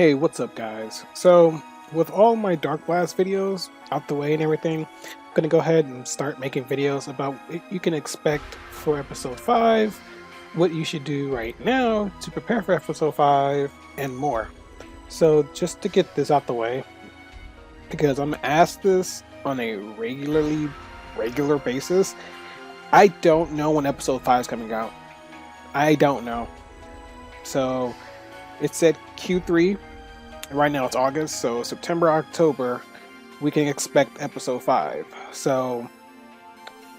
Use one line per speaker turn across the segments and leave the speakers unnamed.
Hey, what's up, guys? So, with all my Dark Blast videos out the way and everything, I'm gonna go ahead and start making videos about what you can expect for episode 5, what you should do right now to prepare for episode 5, and more. So, just to get this out the way, because I'm asked this on a regular basis, I don't know when episode 5 is coming out. I don't know. So, it said Q3. Right now it's August, so September, October, we can expect episode 5. So,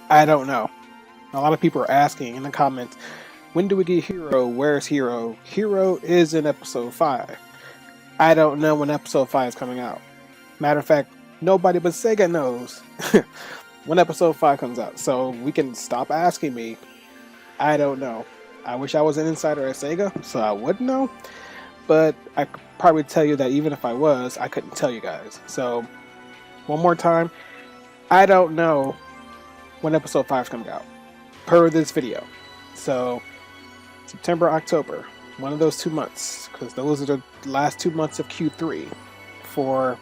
I don't know. A lot of people are asking in the comments, when do we get Hero? Where's Hero? Hero is in episode 5. I don't know when episode 5 is coming out. Matter of fact, nobody but Sega knows when episode 5 comes out. So, we can stop asking me. I don't know. I wish I was an insider at Sega, so I would know. But I could probably tell you that even if I was, I couldn't tell you guys. So, one more time, I don't know when episode 5 is coming out, per this video. So, September, October, one of those 2 months, because those are the last 2 months of Q3 for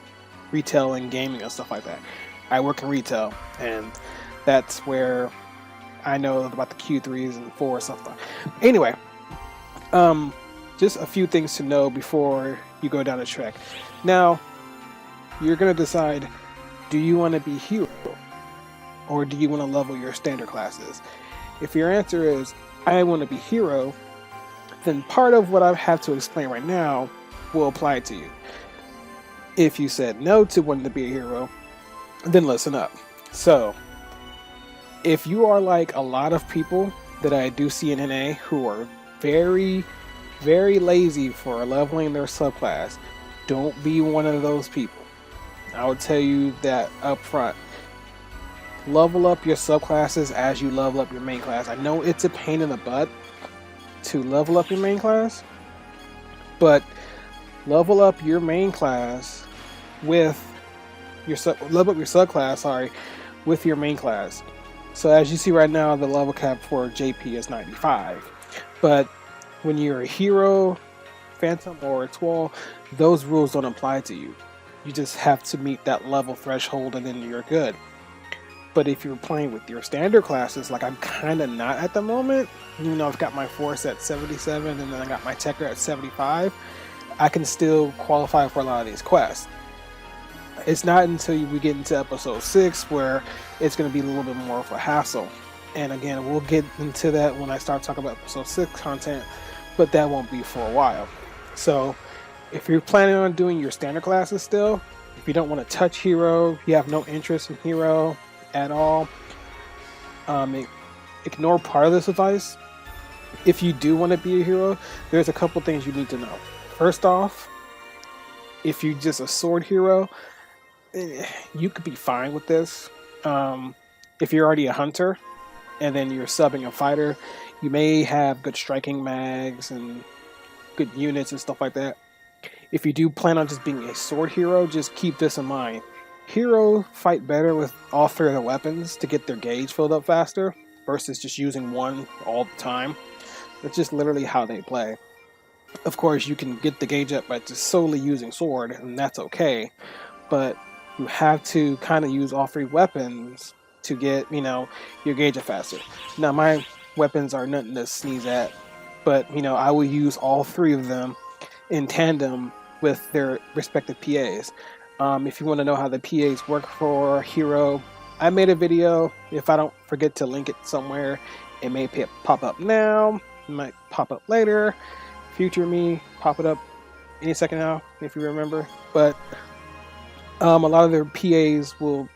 retail and gaming and stuff like that. I work in retail, and that's where I know about the Q3s and 4 stuff. Anyway, just a few things to know before you go down the track. Now, you're going to decide, do you want to be hero? Or do you want to level your standard classes? If your answer is, I want to be hero, then part of what I have to explain right now will apply to you. If you said no to wanting to be a hero, then listen up. So, if you are like a lot of people that I do see in NA who are very lazy for leveling their subclass, don't be one of those people. I will tell you that up front. Level up your subclasses as you level up your main class. I know it's a pain in the butt to level up your main class, but level up your main class with your level up your subclass, with your main class. So as you see right now, the level cap for JP is 95, but when you're a hero, phantom, or a twirl, those rules don't apply to you. You just have to meet that level threshold and then you're good. But if you're playing with your standard classes, like I'm kind of not at the moment, even though I've got my force at 77 and then I got my techer at 75, I can still qualify for a lot of these quests. It's not until we get into episode 6 where it's going to be a little bit more of a hassle. And again, we'll get into that when I start talking about episode 6 content, but that won't be for a while. So, if you're planning on doing your standard classes still, if you don't want to touch hero, you have no interest in hero at all, ignore part of this advice. If you do want to be a hero, there's a couple things you need to know. First off, if you're just a sword hero, you could be fine with this. If you're already a hunter and then you're subbing a fighter, you may have good striking mags and good units and stuff like that. If you do plan on just being a sword hero, just keep this in mind. Hero fight better with all 3 of the weapons to get their gauge filled up faster versus just using one all the time. That's just literally how they play. Of course, you can get the gauge up by just solely using sword, and that's okay. But you have to kind of use all 3 weapons to get, your gauge up faster. Now, my weapons are nothing to sneeze at, but, I will use all 3 of them in tandem with their respective PAs. If you want to know how the PAs work for hero, I made a video. If I don't forget to link it somewhere, it may pop up now, it might pop up later. Future me, pop it up any second now, if you remember. But a lot of their PAs will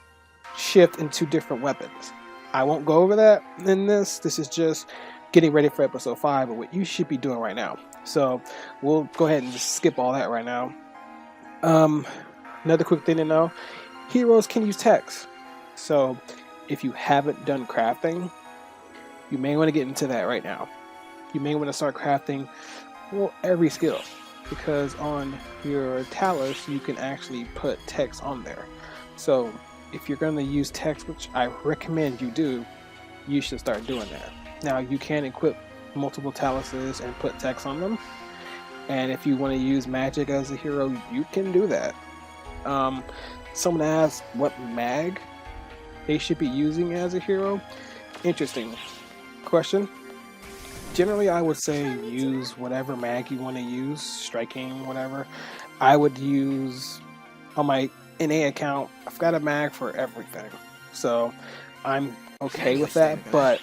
shift into different weapons. I won't go over that in this. This is just getting ready for episode 5 of what you should be doing right now. So we'll go ahead and just skip all that right now. Another quick thing to know, heroes can use text. So if you haven't done crafting, you may want to get into that right now. You may want to start crafting every skill, because on your talus you can actually put text on there. So if you're going to use text, which I recommend you do, you should start doing that. Now you can equip multiple taluses and put text on them. And if you want to use magic as a hero, you can do that. Someone asked what mag they should be using as a hero. Interesting question. Generally, I would say use whatever mag you want to use, striking, whatever. I would use on my NA account, I've got a mag for everything. So I'm okay with that, but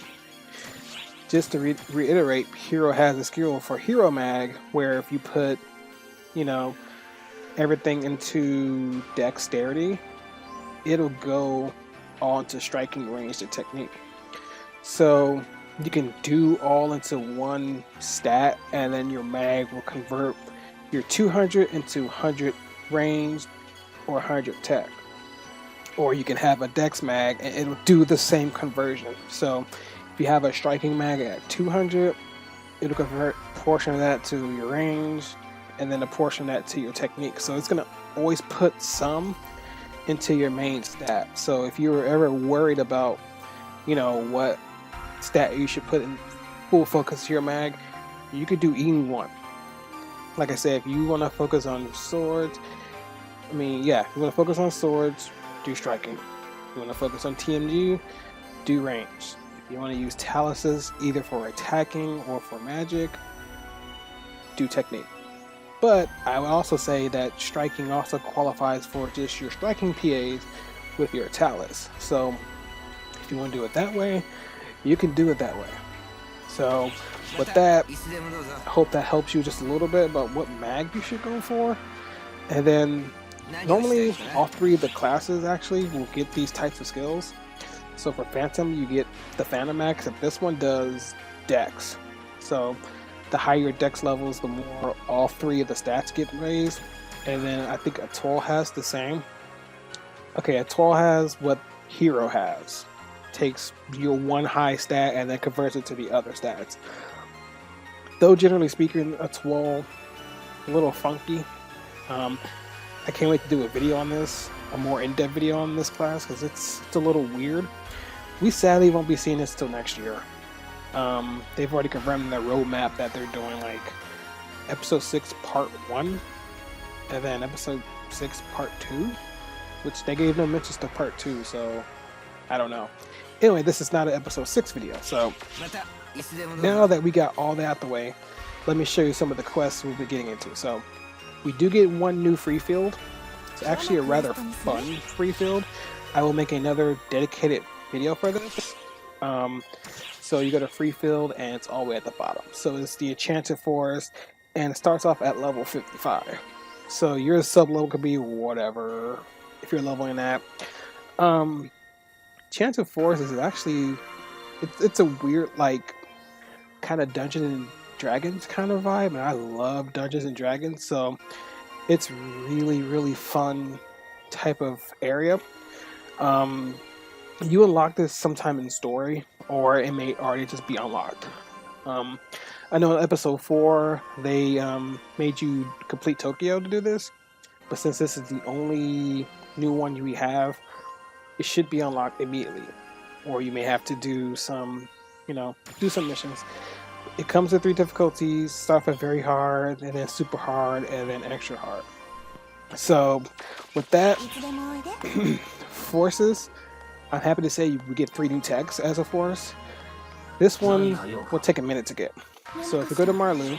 just to reiterate, Hero has a skill for Hero Mag where if you put, you know, everything into dexterity, it'll go on to striking, range, and technique. So you can do all into one stat, and then your mag will convert your 200 into 100 range or 100 tech. Or you can have a dex mag and it'll do the same conversion. So if you have a striking mag at 200, it'll convert a portion of that to your range and then a portion of that to your technique. So it's going to always put some into your main stat. So if you were ever worried about, you know, what stat you should put in full focus to your mag, you could do any one. Like I said, if you want to focus on swords, if you want to focus on swords, do striking. If you want to focus on TMG, do range. If you want to use taluses either for attacking or for magic, do technique. But I would also say that striking also qualifies for just your striking PAs with your talus. So if you want to do it that way, you can do it that way. So with that, I hope that helps you just a little bit about what mag you should go for. And then normally all three of the classes actually will get these types of skills. So for Phantom, you get the Phantom mag, except this one does Dex. So the higher your Dex levels, the more all three of the stats get raised. And then I think Atoll has the same. Okay, Atoll has what Hero has. Takes your one high stat and then converts it to the other stats. Though generally speaking, Atoll a little funky. I can't wait to do a video on this, a more in-depth video on this class, because it's a little weird. We sadly won't be seeing this till next year. They've already confirmed in their roadmap that they're doing like episode 6 part 1 and then episode 6 part 2, which they gave no mentions to part 2, so I don't know. Anyway, this is not an episode 6 video, so now that we got all that out the way, let me show you some of the quests we'll be getting into. So we do get one new free field. It's actually a rather fun free field. I will make another dedicated video for this. So you go to free field and it's all the way at the bottom. So it's the Enchanted Forest and it starts off at level 55. So your sub level could be whatever if you're leveling that. Enchanted Forest is actually it's a weird like kind of Dungeons and Dragons kind of vibe, and I love Dungeons and Dragons, so it's really fun type of area. You unlock this sometime in story, or it may already just be unlocked. I know in episode 4 they made you complete Tokyo to do this, but since this is the only new one we have, it should be unlocked immediately, or you may have to do some missions. It comes with 3 difficulties: start with very hard, and then super hard, and then extra hard. So with that, forces, I'm happy to say you get 3 new techs as a force. This one will take a minute to get. So if you go to Marlu,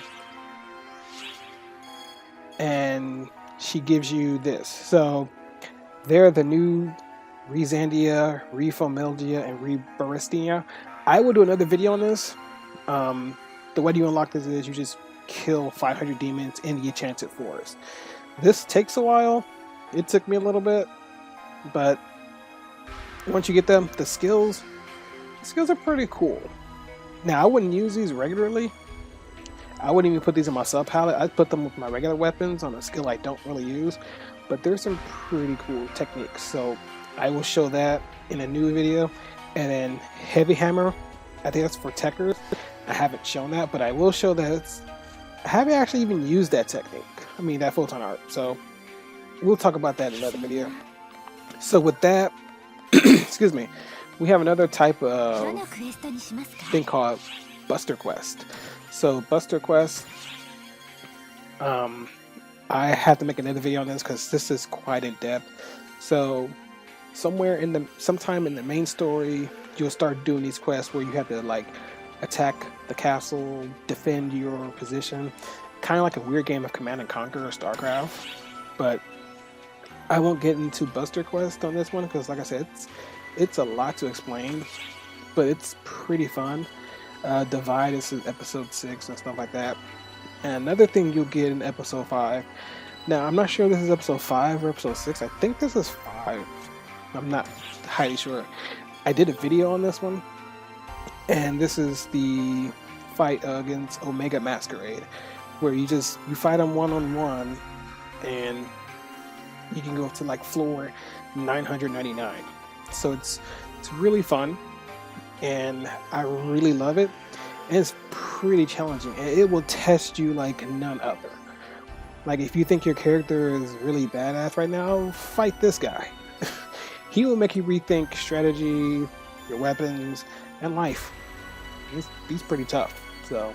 and she gives you this. So they're the new Rezandia, Refomelgia, and Rebaristia. I will do another video on this. The way you unlock this is you just kill 500 demons in the Enchanted Forest. This takes a while. It took me a little bit, but once you get them, the skills are pretty cool. Now I wouldn't use these regularly. I wouldn't even put these in my sub palette. I'd put them with my regular weapons on a skill I don't really use, but there's some pretty cool techniques. So I will show that in a new video. And then Heavy Hammer, I think that's for techers. I haven't shown that, but I will show that I haven't actually even used that technique. I mean, that photon art. So we'll talk about that in another video. So with that, excuse me, we have another type of thing called Buster Quest. So Buster Quest, Um, I have to make another video on this because this is quite in depth. So sometime in the main story, you'll start doing these quests where you have to like attack the castle, defend your position, kind of like a weird game of Command and Conquer or StarCraft. But I won't get into Buster Quest on this one because, like I said, it's a lot to explain, but it's pretty fun. Divide is in episode 6 and stuff like that. And another thing you'll get in episode 5. Now, I'm not sure if this is episode 5 or episode 6. I think this is 5. I'm not highly sure. I did a video on this one, and this is the fight against Omega Masquerade, where you fight them one-on-one, and you can go to like floor 999. So it's really fun, and I really love it. And it's pretty challenging, and it will test you like none other. Like, if you think your character is really badass right now, fight this guy. He will make you rethink strategy, your weapons, and life. He's pretty tough. So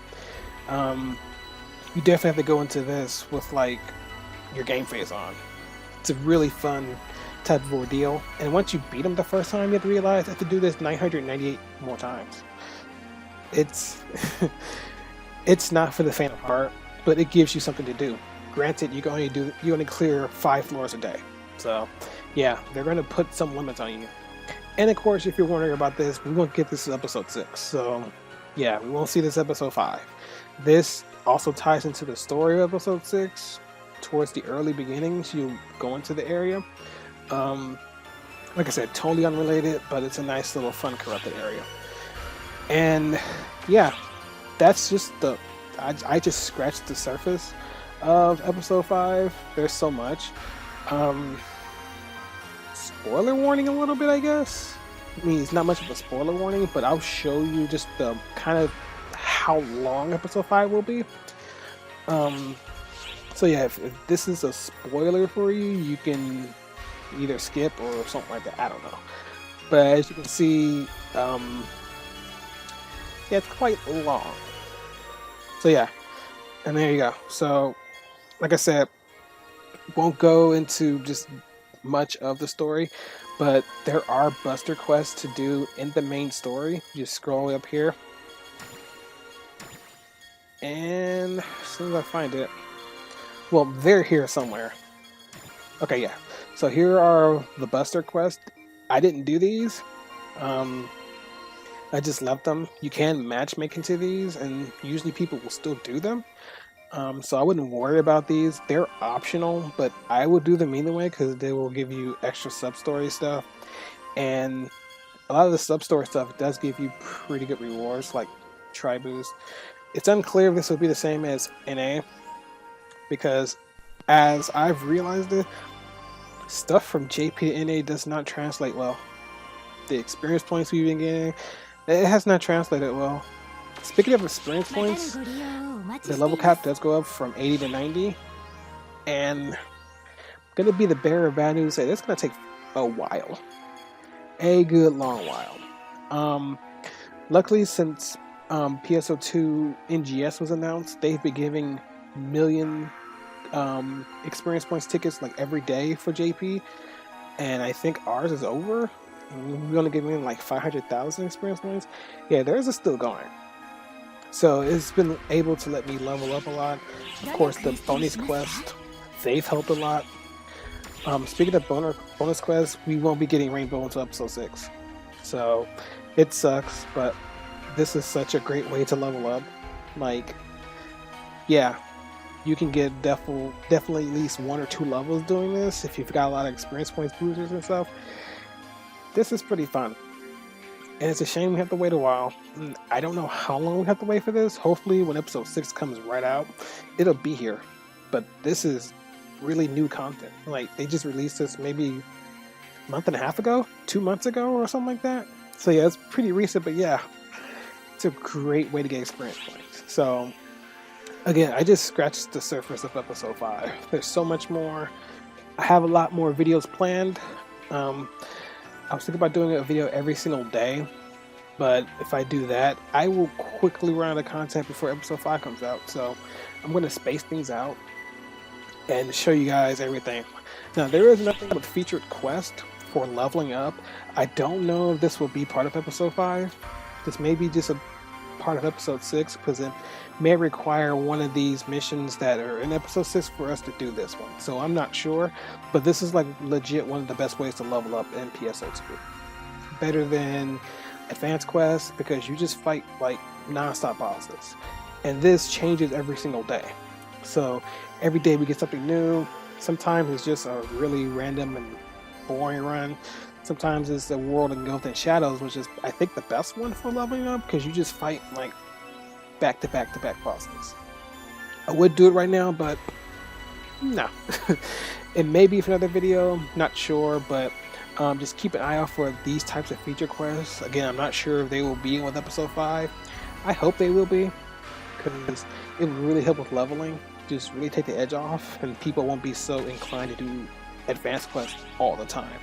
you definitely have to go into this with like your game face on. It's a really fun type of ordeal. And once you beat him the first time, you have to realize you have to do this 998 more times. It's it's not for the faint of heart, but it gives you something to do. Granted, you only clear 5 floors a day. So yeah, they're going to put some limits on you. And of course, if you're wondering about this, we won't get this in episode 6. So yeah, we won't see this episode 5. This also ties into the story of episode 6. Towards the early beginnings, you go into the area. Like I said, totally unrelated, but it's a nice little fun corrupted area. And yeah, that's just I just scratched the surface of episode 5. There's so much. Spoiler warning a little bit, I guess. I mean, it's not much of a spoiler warning, but I'll show you just the kind of how long episode 5 will be. So yeah, if this is a spoiler for you, you can either skip or something like that. I don't know. But as you can see, yeah, it's quite long. So yeah, and there you go. So, like I said, won't go into just much of the story, but there are Buster quests to do in the main story. Just scroll up here, and as soon as I find it, well, they're here somewhere. Okay, yeah. So here are the Buster quests. I didn't do these. I just left them. You can matchmake into these, and usually people will still do them. So I wouldn't worry about these. They're optional, but I would do them anyway because they will give you extra sub-story stuff. And a lot of the sub-story stuff does give you pretty good rewards, like Tri-Boost. It's unclear if this will be the same as NA, because as I've realized it, stuff from JP to NA does not translate well. The experience points we've been getting, it has not translated well. Speaking of experience points, the level cap does go up from 80 to 90, and I'm gonna be the bearer of bad news that it's gonna take a while, a good long while. Luckily, since PSO 2 NGS was announced, they've been giving million experience points tickets like every day for JP, and I think ours is over. We're only giving like 500,000 experience points. Yeah, theirs is still going. So it's been able to let me level up a lot. Of course, the bonus quest, they've helped a lot. Speaking of bonus quests, we won't be getting Rainbow until episode 6. So it sucks, but this is such a great way to level up. Like, yeah, you can get definitely at least 1 or 2 levels doing this if you've got a lot of experience points boosters and stuff. This is pretty fun. And it's a shame we have to wait a while. I don't know how long we have to wait for this. Hopefully when episode 6 comes right out, it'll be here. But this is really new content. Like, they just released this maybe a month and a half ago? 2 months ago or something like that? So yeah, it's pretty recent, but yeah. It's a great way to get experience points. So, again, I just scratched the surface of episode 5. There's so much more. I have a lot more videos planned. I was thinking about doing a video every single day, but if I do that, I will quickly run out of content before episode 5 comes out. So I'm going to space things out. and show you guys everything. Now, there is nothing with featured quest for leveling up. I don't know if this will be part of episode 5. This may be just a part of episode 6 because it may require one of these missions that are in episode 6 for us to do this one. So I'm not sure, but this is like legit one of the best ways to level up in PSO 2. Better than advanced quests because you just fight like non-stop bosses. And this changes every single day. So every day we get something new. Sometimes it's just a really random and boring run. Sometimes it's the World Engulfed in Shadows, which is I think the best one for leveling up because you just fight like back to back to back bosses. I would do it right now, but no. It may be for another video, not sure, but just keep an eye out for these types of feature quests. Again, I'm not sure if they will be with episode 5. I hope they will be because it would really help with leveling. Just really take the edge off, and people won't be so inclined to do advanced quests all the time.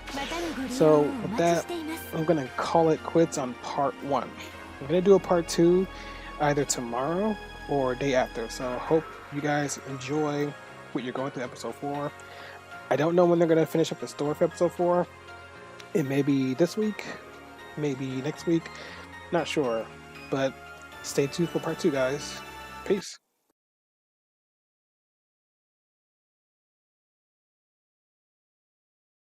So with that, I'm gonna call it quits on part 1. I'm gonna do a part 2 either tomorrow or day after. So I hope you guys enjoy what you're going through episode 4. I don't know when they're gonna finish up the story for episode 4. It may be this week, maybe next week, not sure. But stay tuned for part 2, guys. Peace.